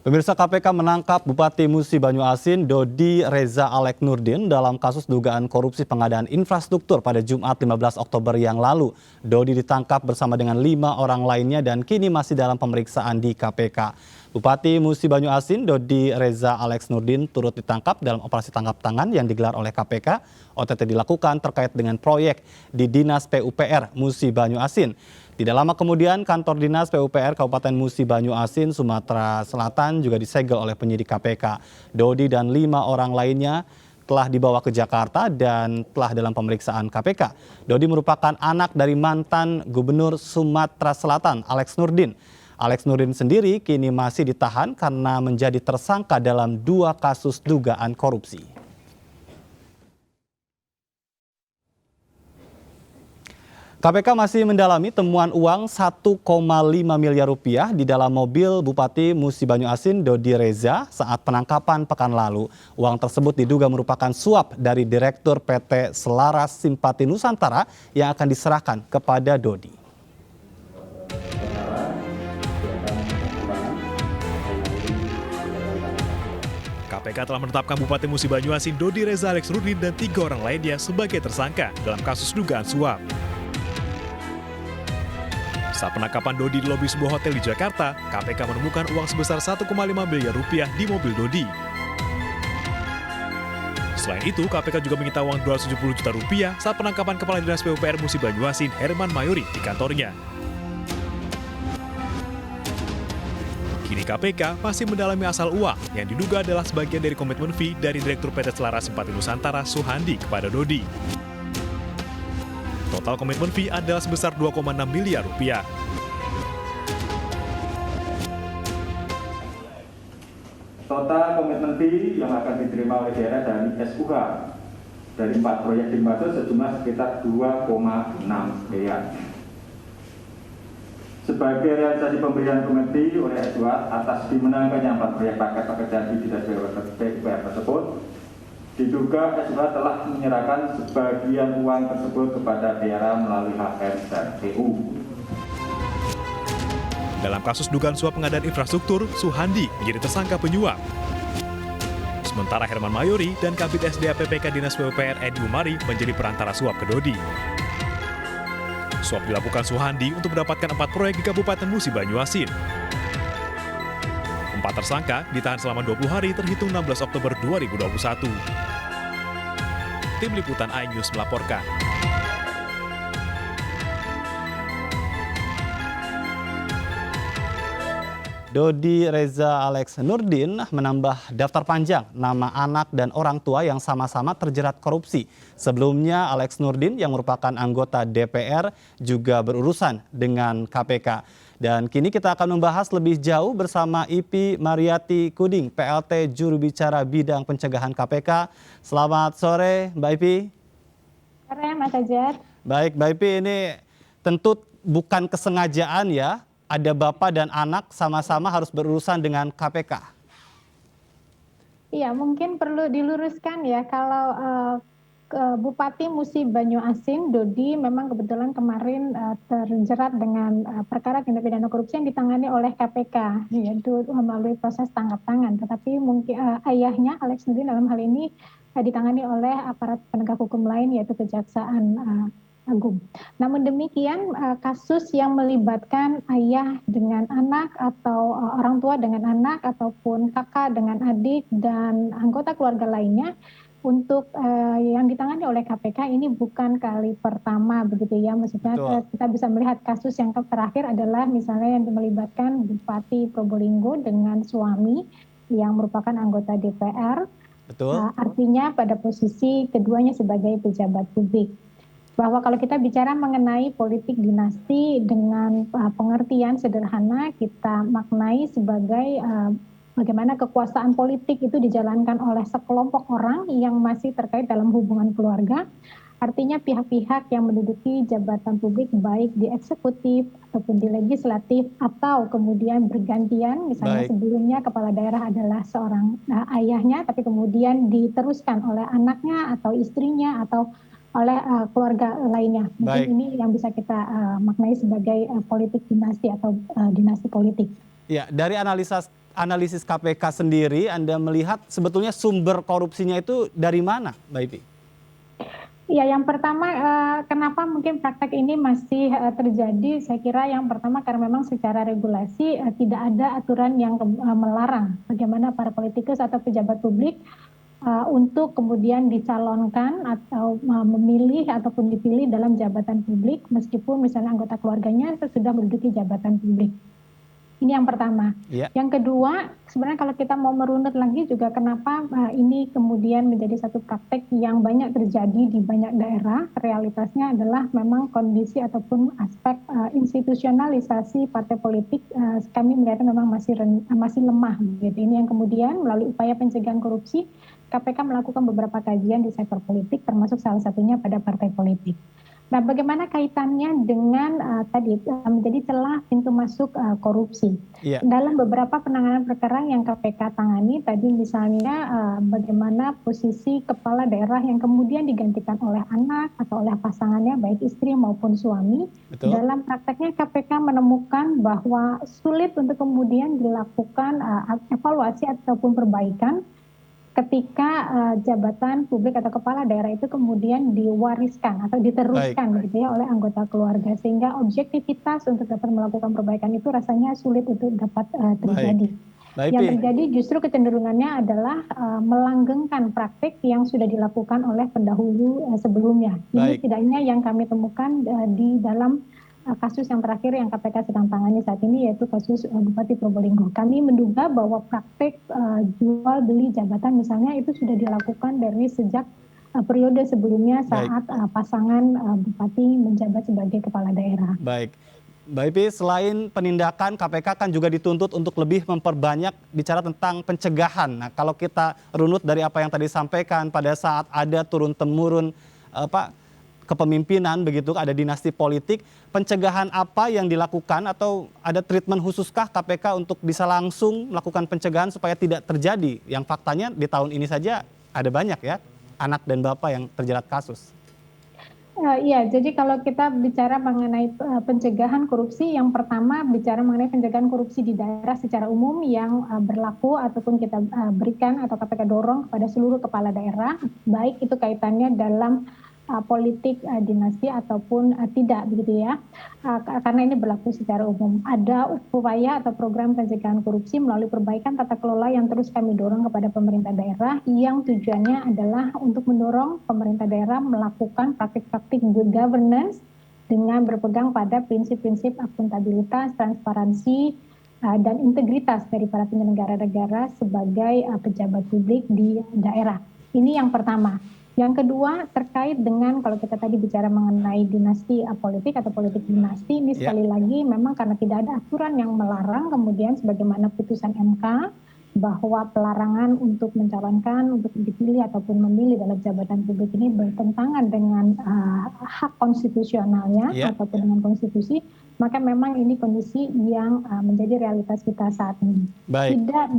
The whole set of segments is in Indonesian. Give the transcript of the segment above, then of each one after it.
Pemirsa, KPK menangkap Bupati Musi Banyuasin Dodi Reza Alex Nurdin dalam kasus dugaan korupsi pengadaan infrastruktur pada Jumat 15 Oktober yang lalu. Dodi ditangkap bersama dengan 5 orang lainnya dan kini masih dalam pemeriksaan di KPK. Bupati Musi Banyuasin Dodi Reza Alex Nurdin turut ditangkap dalam operasi tangkap tangan yang digelar oleh KPK. OTT dilakukan terkait dengan proyek di Dinas PUPR Musi Banyuasin. Tidak lama kemudian, kantor Dinas PUPR Kabupaten Musi Banyuasin, Sumatera Selatan juga disegel oleh penyidik KPK. Dodi dan 5 orang lainnya telah dibawa ke Jakarta dan telah dalam pemeriksaan KPK. Dodi merupakan anak dari mantan Gubernur Sumatera Selatan, Alex Nurdin. Alex Nurdin sendiri kini masih ditahan karena menjadi tersangka dalam 2 kasus dugaan korupsi. KPK masih mendalami temuan uang 1,5 miliar rupiah di dalam mobil Bupati Musi Banyuasin Dodi Reza saat penangkapan pekan lalu. Uang tersebut diduga merupakan suap dari Direktur PT Selaras Simpati Nusantara yang akan diserahkan kepada Dodi. KPK telah menetapkan Bupati Musi Banyuasin Dodi Reza Alex Nurdin dan 3 orang lainnya sebagai tersangka dalam kasus dugaan suap. Saat penangkapan Dodi di lobi sebuah hotel di Jakarta, KPK menemukan uang sebesar 1,5 miliar rupiah di mobil Dodi. Selain itu, KPK juga menyita uang 270 juta rupiah saat penangkapan Kepala Dinas PUPR Musi Banyuasin Herman Mayori di kantornya. Kini KPK masih mendalami asal uang yang diduga adalah sebagian dari komitmen fee dari Direktur PT Selaras Simpati Nusantara Suhandi kepada Dodi. Total komitmen fee adalah sebesar 2,6 miliar rupiah. Total komitmen fee yang akan diterima oleh daerah dari SUH dari 4 proyek dimaksud sejumlah sekitar 2,6 miliar. Sebagai realisasi pemberian komitmen fee oleh SUH atas dimenangkannya 4 proyek paket pekerjaan di Dinas PUPR tersebut, diduga SUH telah menyerahkan sebagian uang tersebut kepada daerah melalui HM dan PU. Dalam kasus dugaan suap pengadaan infrastruktur, Suhandi menjadi tersangka penyuap. Sementara Herman Mayori dan Kabid SDA PPK Dinas PUPR Edi Umari menjadi perantara suap ke Dodi. Suap dilakukan Suhandi untuk mendapatkan 4 proyek di Kabupaten Musi Banyuasin. 4 tersangka ditahan selama 20 hari terhitung 16 Oktober 2021. Tim Liputan iNews melaporkan. Dodi Reza Alex Nurdin menambah daftar panjang nama anak dan orang tua yang sama-sama terjerat korupsi. Sebelumnya Alex Nurdin yang merupakan anggota DPR juga berurusan dengan KPK. Dan kini kita akan membahas lebih jauh bersama Ipi Mariati Kuding, PLT Juru Bicara Bidang Pencegahan KPK. Selamat sore Mbak Ipi. Sore Mas Ajat. Baik Mbak Ipi, ini tentu bukan kesengajaan ya. Ada bapak dan anak sama-sama harus berurusan dengan KPK. Iya, mungkin perlu diluruskan ya kalau Bupati Musi Banyuasin Dodi memang kebetulan kemarin terjerat dengan perkara tindak pidana korupsi yang ditangani oleh KPK, yaitu melalui proses tangkap tangan. Tetapi mungkin ayahnya Alex Nurdin dalam hal ini ditangani oleh aparat penegak hukum lain yaitu Kejaksaan Agung. Namun demikian kasus yang melibatkan ayah dengan anak atau orang tua dengan anak ataupun kakak dengan adik dan anggota keluarga lainnya untuk yang ditangani oleh KPK ini bukan kali pertama begitu ya. Maksudnya kita bisa melihat kasus yang terakhir adalah misalnya yang melibatkan Bupati Probolinggo dengan suami yang merupakan anggota DPR. Betul. Artinya pada posisi keduanya sebagai pejabat publik. Bahwa kalau kita bicara mengenai politik dinasti dengan pengertian sederhana, kita maknai sebagai bagaimana kekuasaan politik itu dijalankan oleh sekelompok orang yang masih terkait dalam hubungan keluarga. Artinya pihak-pihak yang menduduki jabatan publik baik di eksekutif ataupun di legislatif atau kemudian bergantian, misalnya sebelumnya kepala daerah adalah seorang ayahnya, tapi kemudian diteruskan oleh anaknya atau istrinya atau oleh keluarga lainnya. Mungkin Baik. ini yang bisa kita maknai sebagai politik dinasti atau dinasti politik. Ya, dari analisis KPK sendiri, Anda melihat sebetulnya sumber korupsinya itu dari mana, Mbak Ipi? Ya, yang pertama, kenapa mungkin praktek ini masih terjadi, saya kira yang pertama karena memang secara regulasi tidak ada aturan yang melarang bagaimana para politikus atau pejabat publik untuk kemudian dicalonkan atau memilih ataupun dipilih dalam jabatan publik meskipun misalnya anggota keluarganya sudah menduduki jabatan publik. Ini yang pertama. Ya. Yang kedua, sebenarnya kalau kita mau merunut lagi juga kenapa ini kemudian menjadi satu praktek yang banyak terjadi di banyak daerah. Realitasnya adalah memang kondisi ataupun aspek institusionalisasi partai politik kami melihatnya memang masih lemah. Gitu. Ini yang kemudian melalui upaya pencegahan korupsi, KPK melakukan beberapa kajian di sektor politik, termasuk salah satunya pada partai politik. Nah, bagaimana kaitannya dengan tadi menjadi celah pintu masuk korupsi? Iya. Dalam beberapa penanganan perkara yang KPK tangani, tadi misalnya bagaimana posisi kepala daerah yang kemudian digantikan oleh anak atau oleh pasangannya, baik istri maupun suami. Betul. Dalam prakteknya KPK menemukan bahwa sulit untuk kemudian dilakukan evaluasi ataupun perbaikan ketika jabatan publik atau kepala daerah itu kemudian diwariskan atau diteruskan gitu ya oleh anggota keluarga, sehingga objektivitas untuk dapat melakukan perbaikan itu rasanya sulit untuk dapat terjadi. Baik. Yang terjadi justru kecenderungannya adalah melanggengkan praktik yang sudah dilakukan oleh pendahulu sebelumnya. Ini setidaknya yang kami temukan di dalam kasus yang terakhir yang KPK sedang tangani saat ini, yaitu kasus Bupati Probolinggo. Kami menduga bahwa praktik jual beli jabatan misalnya itu sudah dilakukan dari sejak periode sebelumnya saat pasangan bupati menjabat sebagai kepala daerah. Baik. Mbak Ipi, selain penindakan, KPK kan juga dituntut untuk lebih memperbanyak bicara tentang pencegahan. Nah, kalau kita runut dari apa yang tadi disampaikan, pada saat ada turun-temurun kepemimpinan begitu, ada dinasti politik, pencegahan apa yang dilakukan atau ada treatment khususkah KPK untuk bisa langsung melakukan pencegahan supaya tidak terjadi? Yang faktanya di tahun ini saja ada banyak ya anak dan bapak yang terjerat kasus. Iya, jadi kalau kita bicara mengenai pencegahan korupsi, yang pertama bicara mengenai pencegahan korupsi di daerah secara umum yang berlaku ataupun kita berikan atau KPK dorong kepada seluruh kepala daerah, baik itu kaitannya dalam politik dinasti ataupun tidak begitu ya, karena ini berlaku secara umum. Ada upaya atau program pencegahan korupsi melalui perbaikan tata kelola yang terus kami dorong kepada pemerintah daerah, yang tujuannya adalah untuk mendorong pemerintah daerah melakukan praktik-praktik good governance dengan berpegang pada prinsip-prinsip akuntabilitas, transparansi, dan integritas dari para penyelenggara negara sebagai pejabat publik di daerah. Ini yang pertama. Yang kedua terkait dengan kalau kita tadi bicara mengenai dinasti politik atau politik dinasti, ini sekali lagi memang karena tidak ada aturan yang melarang, kemudian sebagaimana putusan MK bahwa pelarangan untuk mencalonkan, untuk dipilih ataupun memilih dalam jabatan publik ini bertentangan dengan hak konstitusionalnya ataupun dengan konstitusi, maka memang ini kondisi yang menjadi realitas kita saat ini. Tidak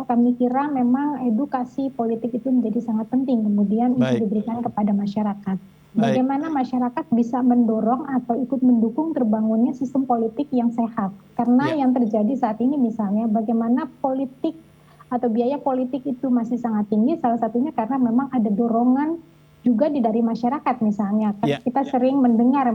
kami kira memang edukasi politik itu menjadi sangat penting kemudian untuk diberikan kepada masyarakat. Bagaimana masyarakat bisa mendorong atau ikut mendukung terbangunnya sistem politik yang sehat. Karena yang terjadi saat ini misalnya bagaimana politik atau biaya politik itu masih sangat tinggi, salah satunya karena memang ada dorongan juga dari masyarakat misalnya. Kita sering mendengar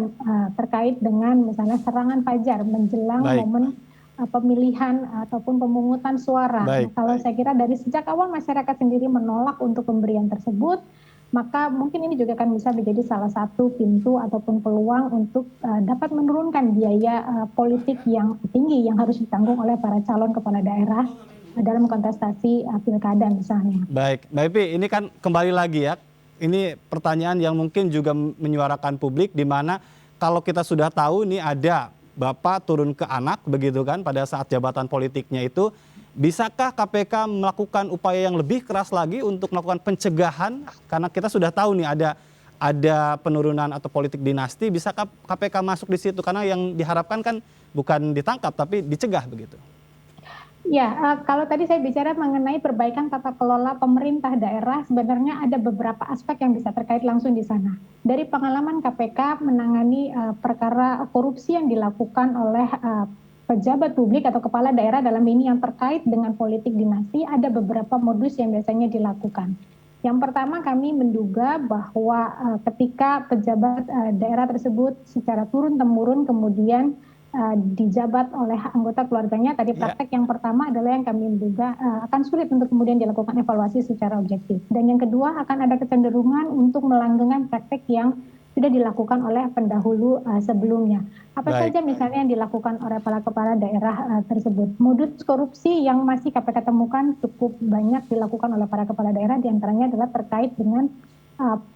terkait dengan misalnya serangan fajar menjelang momen pemilihan ataupun pemungutan suara. Kalau saya kira dari sejak awal masyarakat sendiri menolak untuk pemberian tersebut, maka mungkin ini juga akan bisa menjadi salah satu pintu ataupun peluang untuk dapat menurunkan biaya politik yang tinggi yang harus ditanggung oleh para calon kepala daerah dalam kontestasi pilkada misalnya. Baik, Mbak Ipi, ini kan kembali lagi ya, ini pertanyaan yang mungkin juga menyuarakan publik, di mana kalau kita sudah tahu ini ada bapak turun ke anak begitu kan pada saat jabatan politiknya itu, bisakah KPK melakukan upaya yang lebih keras lagi untuk melakukan pencegahan? Karena kita sudah tahu nih ada penurunan atau politik dinasti, bisakah KPK masuk di situ? Karena yang diharapkan kan bukan ditangkap tapi dicegah begitu. Ya, kalau tadi saya bicara mengenai perbaikan tata kelola pemerintah daerah, sebenarnya ada beberapa aspek yang bisa terkait langsung di sana. Dari pengalaman KPK menangani perkara korupsi yang dilakukan oleh pejabat publik atau kepala daerah dalam ini yang terkait dengan politik dinasti, ada beberapa modus yang biasanya dilakukan. Yang pertama, kami menduga bahwa ketika pejabat daerah tersebut secara turun-temurun kemudian dijabat oleh anggota keluarganya, tadi praktek yang pertama adalah yang kami menduga akan sulit untuk kemudian dilakukan evaluasi secara objektif. Dan yang kedua, akan ada kecenderungan untuk melanggengkan praktek yang sudah dilakukan oleh pendahulu sebelumnya. Apa saja misalnya yang dilakukan oleh para kepala daerah tersebut. Modus korupsi yang masih KPK temukan cukup banyak dilakukan oleh para kepala daerah, diantaranya adalah terkait dengan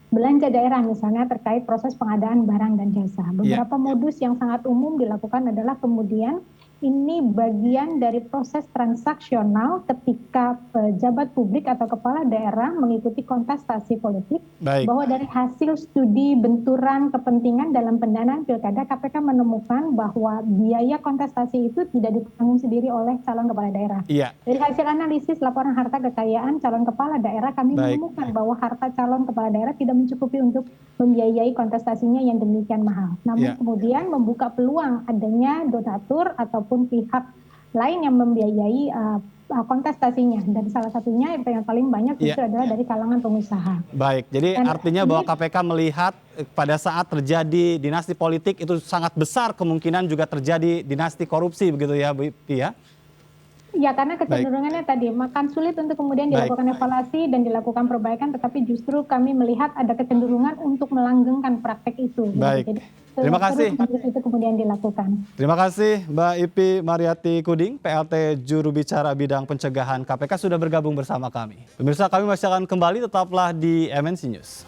belanja daerah, misalnya terkait proses pengadaan barang dan jasa. Beberapa modus yang sangat umum dilakukan adalah kemudian ini bagian dari proses transaksional ketika pejabat publik atau kepala daerah mengikuti kontestasi politik. Bahwa dari hasil studi benturan kepentingan dalam pendanaan pilkada, KPK menemukan bahwa biaya kontestasi itu tidak ditanggung sendiri oleh calon kepala daerah. Dari hasil analisis laporan harta kekayaan calon kepala daerah, kami menemukan bahwa harta calon kepala daerah tidak mencukupi untuk membiayai kontestasinya yang demikian mahal. Namun kemudian membuka peluang adanya donatur ataupun pihak lain yang membiayai kontestasinya, dan salah satunya yang paling banyak justru adalah dari kalangan pengusaha. Baik, jadi artinya bahwa KPK melihat pada saat terjadi dinasti politik itu sangat besar kemungkinan juga terjadi dinasti korupsi, begitu ya Bu Ipi ya? Ya, karena kecenderungannya tadi makan sulit untuk kemudian dilakukan evaluasi dan dilakukan perbaikan, tetapi justru kami melihat ada kecenderungan untuk melanggengkan praktek itu. Jadi, terima kasih. Itu kemudian dilakukan. Terima kasih Mbak Ipi Mariati Kuding, PLT Juru Bicara Bidang Pencegahan KPK sudah bergabung bersama kami. Pemirsa, kami masih akan kembali, tetaplah di MNC News.